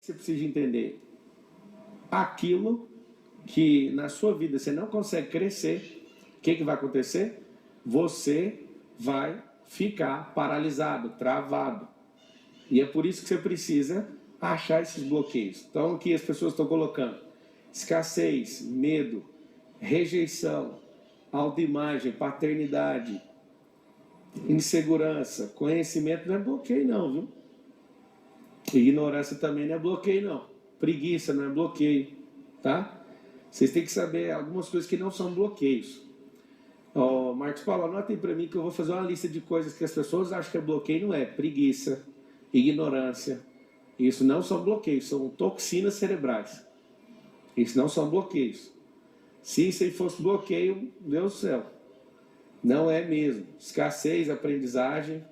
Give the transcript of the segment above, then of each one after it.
Você precisa entender aquilo que na sua vida você não consegue crescer. O que vai acontecer? Você vai ficar paralisado, travado. E é por isso que você precisa achar esses bloqueios. Então, aqui as pessoas estão colocando escassez, medo, rejeição, autoimagem, paternidade, insegurança. Conhecimento não é bloqueio não, viu? Ignorância também não é bloqueio não. Preguiça não é bloqueio, tá? Vocês têm que saber algumas coisas que não são bloqueios. Marcos Paulo, anotem para mim que eu vou fazer uma lista de coisas que as pessoas acham que é bloqueio, não é. Preguiça, ignorância. Isso não são bloqueios, são toxinas cerebrais. Isso não são bloqueios. Se isso aí fosse bloqueio, Deus do céu. Não é mesmo. Escassez, aprendizagem,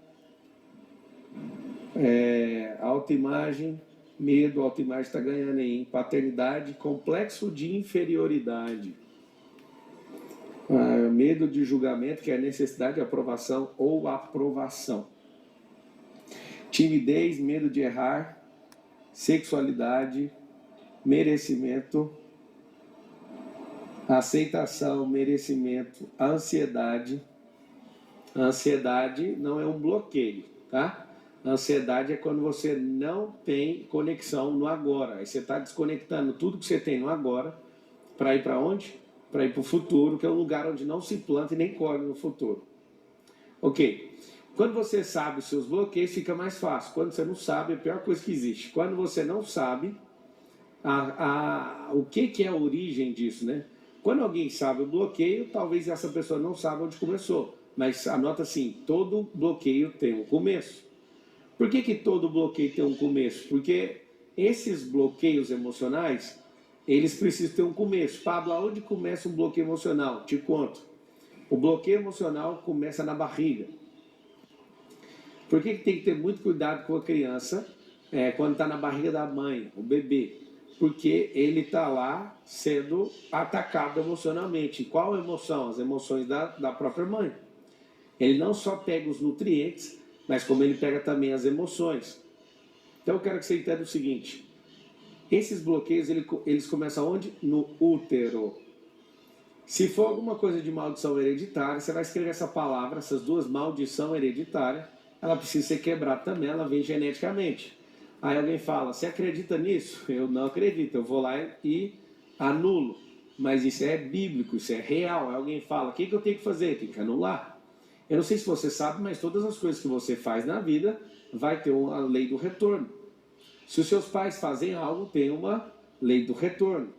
autoimagem, medo, autoimagem está ganhando aí, hein? Paternidade, complexo de inferioridade. Medo de julgamento, que é a necessidade de aprovação ou aprovação. Timidez, medo de errar, sexualidade, merecimento, aceitação, merecimento, ansiedade. A ansiedade não é um bloqueio, tá? A ansiedade é quando você não tem conexão no agora. Aí você está desconectando tudo que você tem no agora para ir para onde? Para ir para o futuro, que é um lugar onde não se planta e nem colhe no futuro. Ok. Quando você sabe os seus bloqueios, fica mais fácil. Quando você não sabe, é a pior coisa que existe. Quando você não sabe o que é a origem disso, né? Quando alguém sabe o bloqueio, talvez essa pessoa não saiba onde começou. Mas anota assim, todo bloqueio tem um começo. Por que todo bloqueio tem um começo? Porque esses bloqueios emocionais, eles precisam ter um começo. Pablo, aonde começa um bloqueio emocional? Te conto. O bloqueio emocional começa na barriga. Por que tem que ter muito cuidado com a criança quando está na barriga da mãe, o bebê? Porque ele está lá sendo atacado emocionalmente. Qual emoção? As emoções da própria mãe. Ele não só pega os nutrientes, mas como ele pega também as emoções. Então eu quero que você entenda o seguinte. Esses bloqueios, eles começam onde? No útero. Se for alguma coisa de maldição hereditária, você vai escrever essa palavra, essas duas, maldição hereditária, ela precisa ser quebrada também, ela vem geneticamente. Aí alguém fala, você acredita nisso? Eu não acredito, eu vou lá e anulo. Mas isso é bíblico, isso é real. Aí alguém fala, o que eu tenho que fazer? Tem que anular. Eu não sei se você sabe, mas todas as coisas que você faz na vida vai ter uma lei do retorno. Se os seus pais fazem algo, tem uma lei do retorno.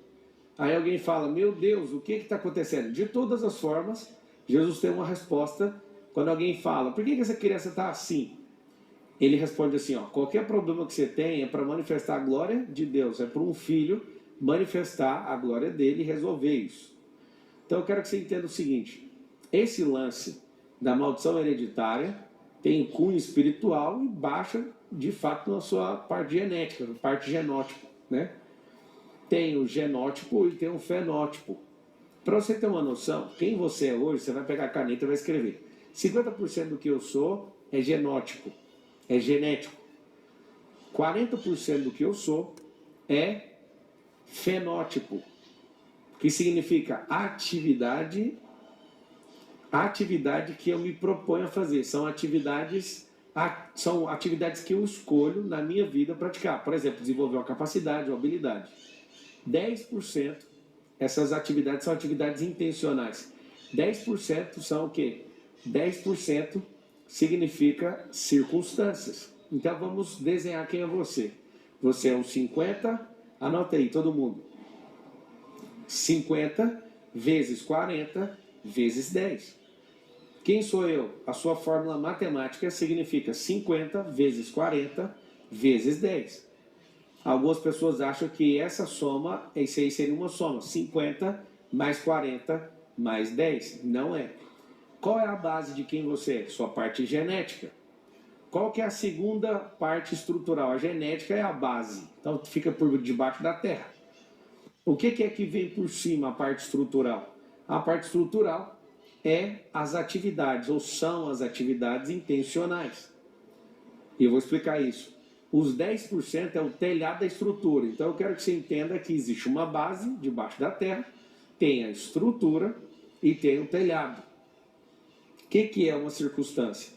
Aí alguém fala, meu Deus, o que está acontecendo? De todas as formas, Jesus tem uma resposta. Quando alguém fala, por que essa criança está assim? Ele responde assim, qualquer problema que você tem é para manifestar a glória de Deus, é para um filho manifestar a glória dele e resolver isso. Então eu quero que você entenda o seguinte, esse lance da maldição hereditária tem cunho espiritual e baixa de fato na sua parte genética, na parte genótipo, né? Tem o genótipo e tem o fenótipo. Para você ter uma noção, quem você é hoje, você vai pegar a caneta e vai escrever. 50% do que eu sou é genótipo, é genético. 40% do que eu sou é fenótipo, que significa atividade que eu me proponho a fazer. São atividades que eu escolho na minha vida praticar. Por exemplo, desenvolver uma capacidade, uma habilidade. 10%, essas atividades são atividades intencionais. 10% são o quê? 10% significa circunstâncias. Então vamos desenhar quem é você. Você é um 50, anota aí todo mundo. 50 vezes 40 vezes 10. Quem sou eu? A sua fórmula matemática significa 50 vezes 40 vezes 10. Algumas pessoas acham que essa soma, isso aí seria uma soma, 50 mais 40 mais 10. Não é. Qual é a base de quem você é? Sua parte genética. Qual que é a segunda parte estrutural? A genética é a base. Então fica por debaixo da terra. O que é que vem por cima, a parte estrutural? A parte estrutural é as atividades, ou são as atividades intencionais. E eu vou explicar isso. Os 10% é o telhado da estrutura. Então eu quero que você entenda que existe uma base debaixo da terra, tem a estrutura e tem o telhado. O que é uma circunstância?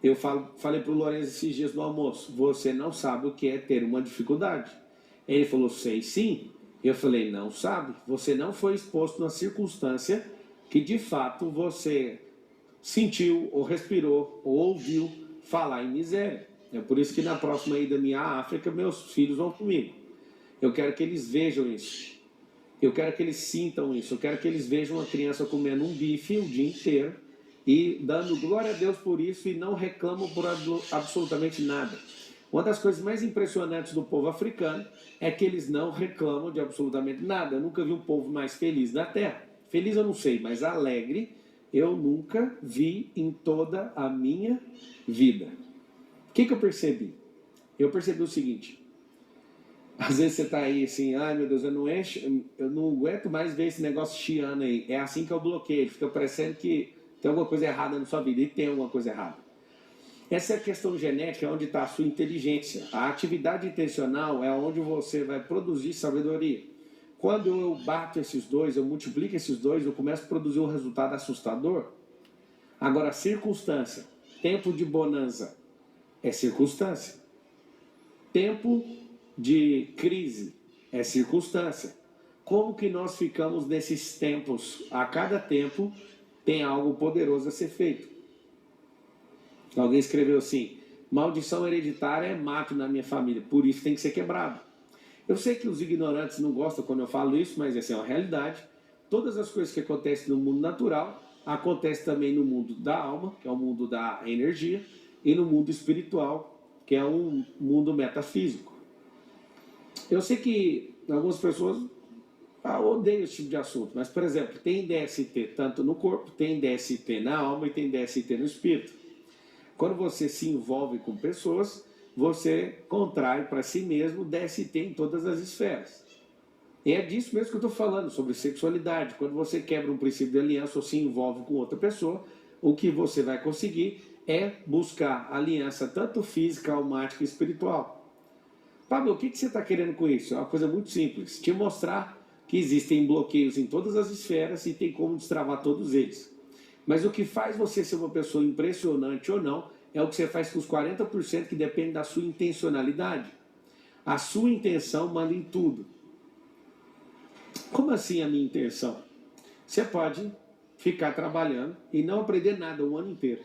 Eu falei para o Lourenço esses dias no almoço, você não sabe o que é ter uma dificuldade. Ele falou, sei sim. Eu falei, não sabe. Você não foi exposto na circunstância que de fato você sentiu, ou respirou, ou ouviu falar em miséria. É por isso que na próxima ida minha à África, meus filhos vão comigo. Eu quero que eles vejam isso. Eu quero que eles sintam isso. Eu quero que eles vejam uma criança comendo um bife o dia inteiro e dando glória a Deus por isso e não reclamam por absolutamente nada. Uma das coisas mais impressionantes do povo africano é que eles não reclamam de absolutamente nada. Eu nunca vi um povo mais feliz da terra. Feliz eu não sei, mas alegre eu nunca vi em toda a minha vida. O que eu percebi? Eu percebi o seguinte. Às vezes você está aí assim, ai meu Deus, eu não aguento mais ver esse negócio chiando aí. É assim que eu bloqueio, fica parecendo que tem alguma coisa errada na sua vida, e tem alguma coisa errada. Essa é a questão genética, é onde está a sua inteligência. A atividade intencional é onde você vai produzir sabedoria. Quando eu bato esses dois, eu multiplico esses dois, eu começo a produzir um resultado assustador. Agora, circunstância, tempo de bonança é circunstância. Tempo de crise é circunstância. Como que nós ficamos nesses tempos? A cada tempo tem algo poderoso a ser feito. Alguém escreveu assim, maldição hereditária é mato na minha família, por isso tem que ser quebrado. Eu sei que os ignorantes não gostam quando eu falo isso, mas essa é uma realidade. Todas as coisas que acontecem no mundo natural, acontecem também no mundo da alma, que é o mundo da energia, e no mundo espiritual, que é um mundo metafísico. Eu sei que algumas pessoas odeiam esse tipo de assunto, mas, por exemplo, tem DST tanto no corpo, tem DST na alma e tem DST no espírito. Quando você se envolve com pessoas, você contrai para si mesmo DST em todas as esferas. E é disso mesmo que eu estou falando, sobre sexualidade. Quando você quebra um princípio de aliança ou se envolve com outra pessoa, o que você vai conseguir é buscar aliança tanto física, almática e espiritual. Pablo, o que você está querendo com isso? É uma coisa muito simples. Te mostrar que existem bloqueios em todas as esferas e tem como destravar todos eles. Mas o que faz você ser uma pessoa impressionante ou não é o que você faz com os 40% que depende da sua intencionalidade. A sua intenção manda em tudo. Como assim a minha intenção? Você pode ficar trabalhando e não aprender nada o ano inteiro.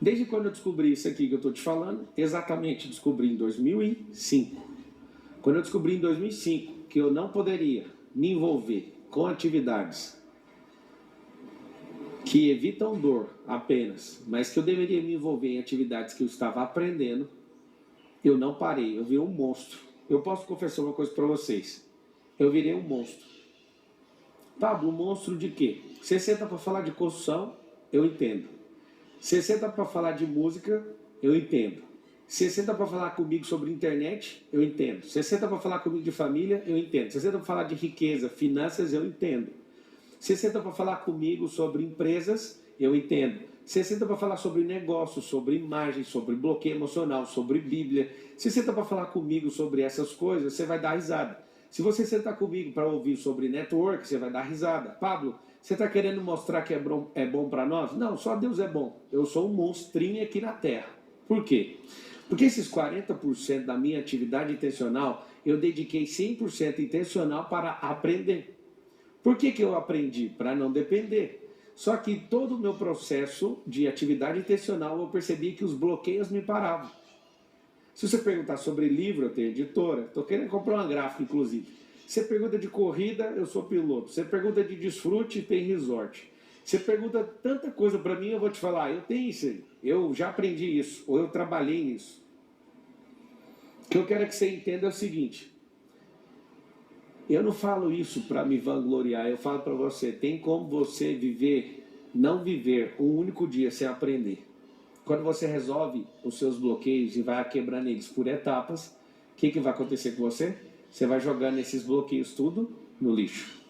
Desde quando eu descobri isso aqui que eu estou te falando, exatamente descobri em 2005. Quando eu descobri em 2005 que eu não poderia me envolver com atividades que evitam dor apenas, mas que eu deveria me envolver em atividades que eu estava aprendendo, eu não parei, eu virei um monstro. Eu posso confessar uma coisa para vocês, eu virei um monstro. Pablo, um monstro de quê? Você senta para falar de construção, eu entendo. Você senta para falar de música, eu entendo. Você senta para falar comigo sobre internet, eu entendo. Você senta para falar comigo de família, eu entendo. Você senta para falar de riqueza, finanças, eu entendo. Você senta para falar comigo sobre empresas, eu entendo. Você senta para falar sobre negócios, sobre imagem, sobre bloqueio emocional, sobre Bíblia. Você senta para falar comigo sobre essas coisas, você vai dar risada. Se você sentar comigo para ouvir sobre network, você vai dar risada. Pablo, você está querendo mostrar que é bom para nós? Não, só Deus é bom. Eu sou um monstrinho aqui na Terra. Por quê? Porque esses 40% da minha atividade intencional, eu dediquei 100% intencional para aprender. Por que eu aprendi? Para não depender. Só que todo o meu processo de atividade intencional, eu percebi que os bloqueios me paravam. Se você perguntar sobre livro, eu tenho editora. Estou querendo comprar uma gráfica, inclusive. Você pergunta de corrida, eu sou piloto. Você pergunta de desfrute, tem resort. Você pergunta tanta coisa para mim, eu vou te falar, eu tenho isso aí. Eu já aprendi isso, ou eu trabalhei nisso. O que eu quero que você entenda é o seguinte. Eu não falo isso para me vangloriar, eu falo para você, tem como você viver, não viver um único dia sem aprender. Quando você resolve os seus bloqueios e vai quebrando eles por etapas, o que vai acontecer com você? Você vai jogando esses bloqueios tudo no lixo.